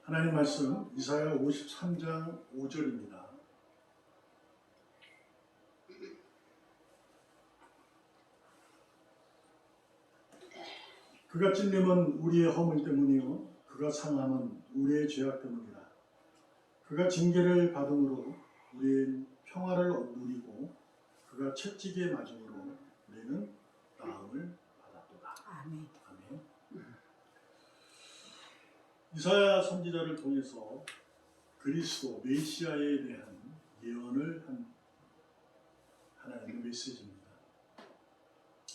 하나님 말씀 이사야 53장 5절입니다. 그가 찔림은 우리의 허물 때문이요 그가 상함은 우리의 죄악 때문이라. 그가 징계를 받음으로 우리는 평화를 누리고 그가 채찍에 맞음으로 우리는 나음을 받았도다. 아멘. 아멘. 이사야 선지자를 통해서 그리스도 메시아에 대한 예언을 한 하나님의 메시지입니다.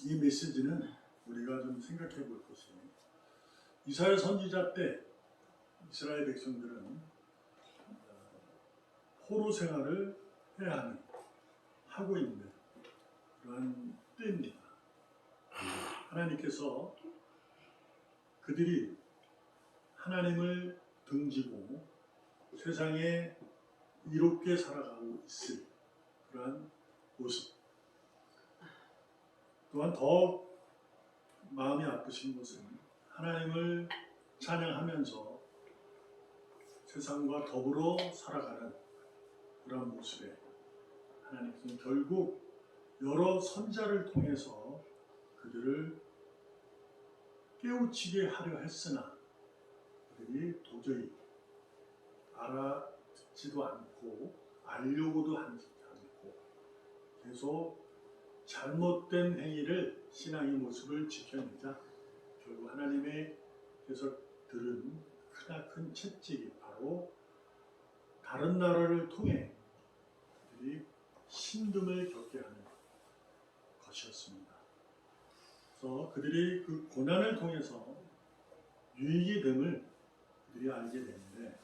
이 메시지는 우리가 좀 생각해 볼 것이, 이사야 선지자 때 이스라엘 백성들은 포로 생활을 해야 하고 있는 그런 때입니다. 하나님께서 그들이 하나님을 등지고 세상에 이롭게 살아가고 있을 그러한 모습, 또한 더 마음이 아프신 것은 하나님을 찬양하면서 세상과 더불어 살아가는 그런 모습에 하나님께서는 결국 여러 선자를 통해서 그들을 깨우치게 하려 했으나 그들이 도저히 알아듣지도 않고 알려고도 하지 않고 계속 잘못된 행위를, 신앙의 모습을 지켜내자 결국 하나님께서 들은 크나큰 채찍이 바로 다른 나라를 통해 그들이 신등을 겪게 하는 것이었습니다. 그래서 그들이 그 고난을 통해서 유익이 됨을 그들이 알게 되는데,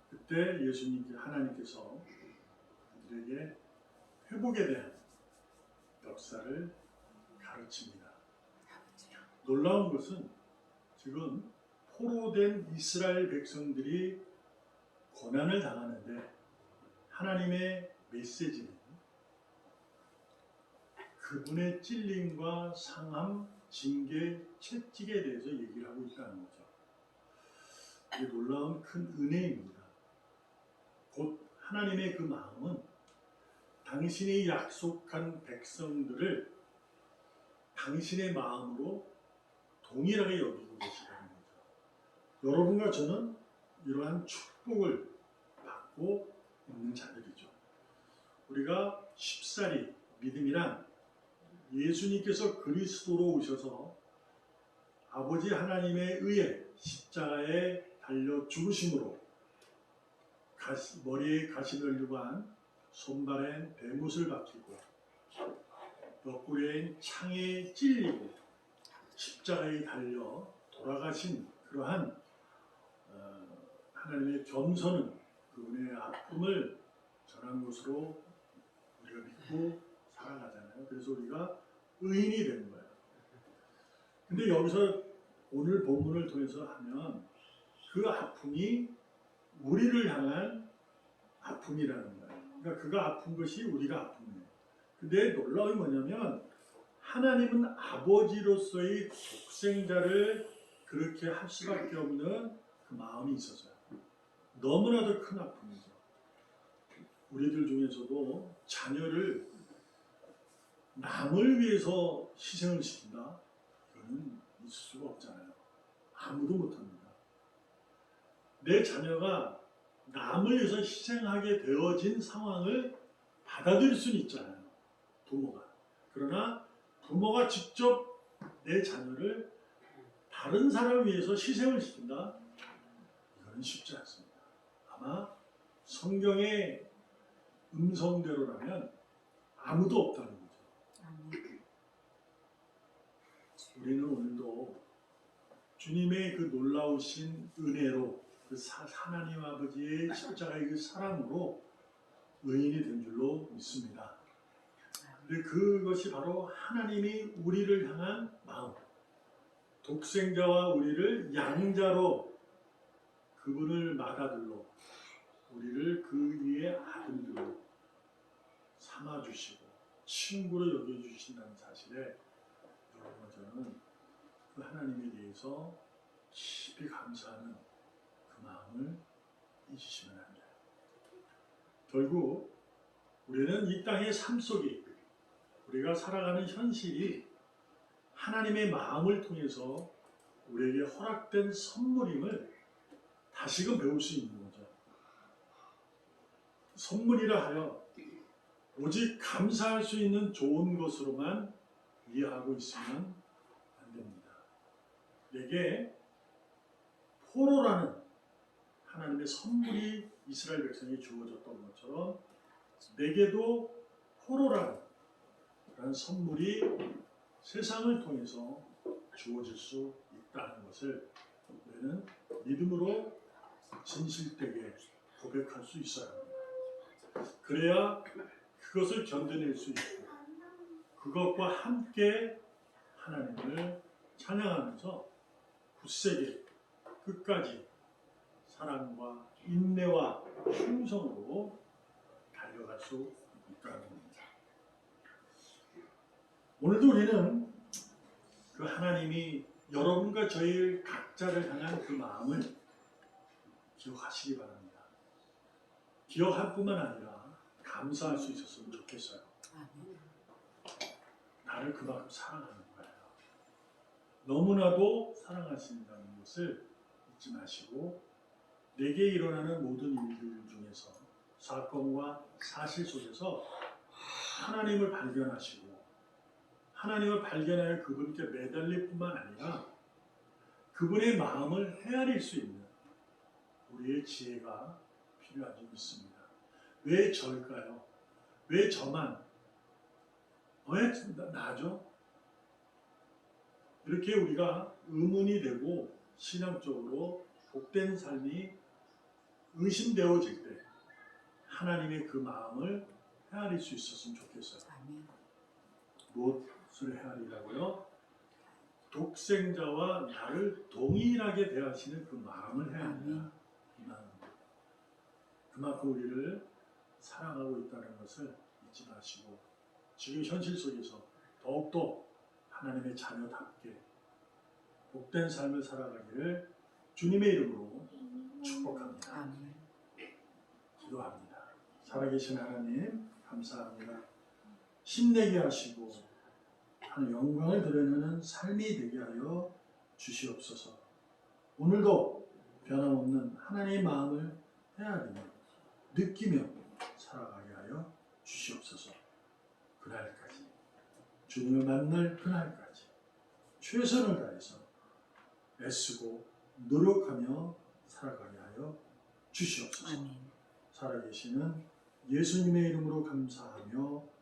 그때 예수님께 하나님께서 그들에게 회복에 대한 역사를 가르칩니다. 놀라운 것은 지금 포로된 이스라엘 백성들이 고난을 당하는데 하나님의 메시지는 그분의 찔림과 상함, 징계, 채찍에 대해서 얘기를 하고 있다는 거죠. 이게 놀라운 큰 은혜입니다. 곧 하나님의 그 마음은 당신이 약속한 백성들을 당신의 마음으로 동일하게 여기고 계시다는 거죠. 여러분과 저는 이러한 축복을 받고 있는 자들이죠. 우리가 쉽사리 믿음이란 예수님께서 그리스도로 오셔서 아버지 하나님에 의해 십자가에 달려 죽으심으로 머리에 가시면류관, 손발엔 대못을 박히고 옆구리엔 창에 찔리고 십자가에 달려 돌아가신 그러한 하나님의 겸손은 그분의 아픔을 전한 것으로 우리가 믿고 살아가잖아요. 그래서 우리가 의인이 되는 거예요. 근데 여기서 오늘 본문을 통해서 하면 그 아픔이 우리를 향한 아픔이라는 거예요. 그러니까 그가 아픈 것이 우리가 아픔이에요. 근데 놀라운 게 뭐냐면 하나님은 아버지로서의 독생자를 그렇게 할 수밖에 없는 그 마음이 있어서요. 너무나도 큰 아픔이죠. 우리들 중에서도 자녀를 남을 위해서 희생을 시킨다? 이거는 있을 수가 없잖아요. 아무도 못합니다. 내 자녀가 남을 위해서 희생하게 되어진 상황을 받아들일 수는 있잖아요. 부모가. 그러나 부모가 직접 내 자녀를 다른 사람을 위해서 희생을 시킨다? 이거는 쉽지 않습니다. 아마 성경의 음성대로라면 아무도 없다는 거죠. 우리는 오늘도 주님의 그 놀라우신 은혜로 그 하나님 아버지의 십자가의 그 사랑으로 의인이 된 줄로 믿습니다. 근데 그것이 바로 하나님이 우리를 향한 마음, 독생자와 우리를 양자로 그분을 맏아들로 우리를 그 위에 아들들로 삼아주시고 친구로 여겨주신다는 사실에 여러분과 저는 그 하나님에 대해서 깊이 감사하는 그 마음을 잊으시면 안 돼요. 결국 우리는 이 땅의 삶 속에 우리가 살아가는 현실이 하나님의 마음을 통해서 우리에게 허락된 선물임을 다시금 배울 수 있는 거죠. 선물이라 하여 오직 감사할 수 있는 좋은 것으로만 이해하고 있으면 안 됩니다. 내게 포로라는 하나님의 선물이 이스라엘 백성이 주어졌던 것처럼 내게도 포로라는 선물이 세상을 통해서 주어질 수 있다는 것을 우리는 믿음으로 진실되게 고백할 수 있어야 합니다. 그래야 그것을 견뎌낼 수 있고 그것과 함께 하나님을 찬양하면서 굳세게 끝까지 사랑과 인내와 충성으로 달려갈 수 있다는 겁니다. 오늘도 우리는 그 하나님이 여러분과 저희 각자를 향한 그 마음을 기억하시기 바랍니다. 기억할 뿐만 아니라 감사할 수 있었으면 좋겠어요. 나를 그만큼 사랑하는 거예요. 너무나도 사랑하신다는 것을 잊지 마시고 내게 일어나는 모든 일들 중에서 사건과 사실 속에서 하나님을 발견하시고 하나님을 발견하여 그분께 매달릴 뿐만 아니라 그분의 마음을 헤아릴 수 있는 우리의 지혜가 필요한 줄 믿습니다. 왜 저일까요? 왜 저만? 왜 나죠? 이렇게 우리가 의문이 되고 신앙적으로 복된 삶이 의심되어질 때 하나님의 그 마음을 헤아릴 수 있었으면 좋겠어요. 무엇을 헤아리라고요? 독생자와 나를 동일하게 대하시는 그 마음을 헤아리라. 이 마음입니다. 그만큼 우리를 사랑하고 있다는 것을 잊지 마시고 지금 현실 속에서 더욱더 하나님의 자녀답게 복된 삶을 살아가기를 주님의 이름으로 축복합니다. 기도합니다. 살아계신 하나님 감사합니다. 힘내게 하시고 하는 영광을 드러내는 삶이 되게 하여 주시옵소서. 오늘도 변함없는 하나님의 마음을 헤아리며 느끼며 살아가게 하여 주시옵소서. 그날까지 주님을 만날 그날까지 최선을 다해서 애쓰고 노력하며 살아가게 하여 주시옵소서. 살아계시는 예수님의 이름으로 감사하며